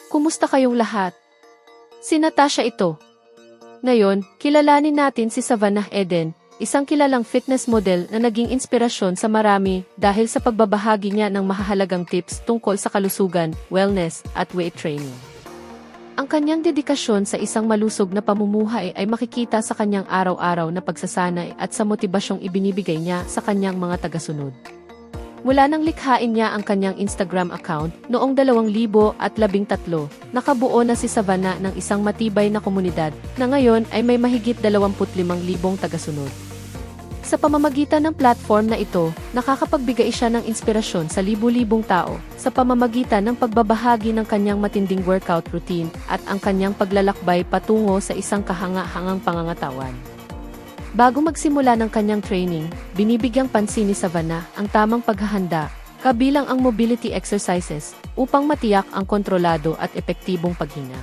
Kumusta kayong lahat? Si Natasha ito. Ngayon, kilalanin natin si Savannah Eden, isang kilalang fitness model na naging inspirasyon sa marami dahil sa pagbabahagi niya ng mahahalagang tips tungkol sa kalusugan, wellness, at weight training. Ang kanyang dedikasyon sa isang malusog na pamumuhay ay makikita sa kanyang araw-araw na pagsasanay at sa motibasyong ibinibigay niya sa kanyang mga tagasunod. Mula nang likhain niya ang kanyang Instagram account noong 2013, nakabuo na si Savannah ng isang matibay na komunidad na ngayon ay may mahigit 25,000 tagasunod. Sa pamamagitan ng platform na ito, nakakapagbigay siya ng inspirasyon sa libu-libong tao sa pamamagitan ng pagbabahagi ng kanyang matinding workout routine at ang kanyang paglalakbay patungo sa isang kahanga-hangang pangangatawan. Bago magsimula ng kanyang training, binibigyang pansin ni Savannah ang tamang paghahanda, kabilang ang mobility exercises, upang matiyak ang kontrolado at epektibong paghinga.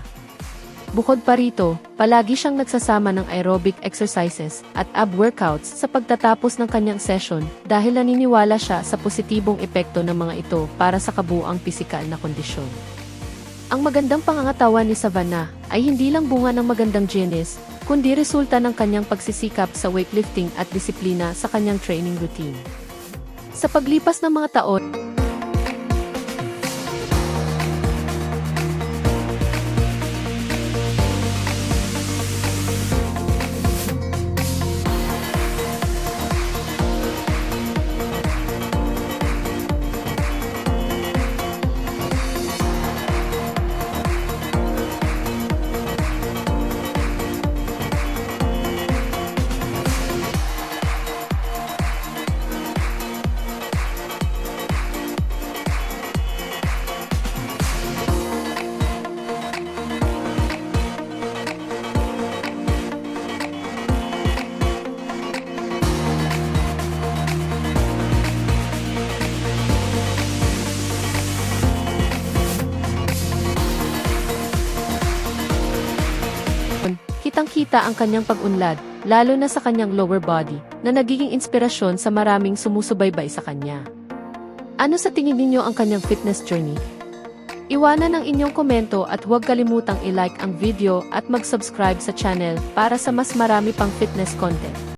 Bukod pa rito, palagi siyang nagsasama ng aerobic exercises at ab workouts sa pagtatapos ng kanyang session dahil naniniwala siya sa positibong epekto ng mga ito para sa kabuuang pisikal na kondisyon. Ang magandang pangangatawan ni Savannah ay hindi lang bunga ng magandang genes, kundi resulta ng kanyang pagsisikap sa weightlifting at disiplina sa kanyang training routine. Sa paglipas ng mga taon, kitang-kita ang kanyang pag-unlad, lalo na sa kanyang lower body, na nagiging inspirasyon sa maraming sumusubaybay sa kanya. Ano sa tingin ninyo ang kanyang fitness journey? Iwanan ang inyong komento at huwag kalimutang i-like ang video at mag-subscribe sa channel para sa mas marami pang fitness content.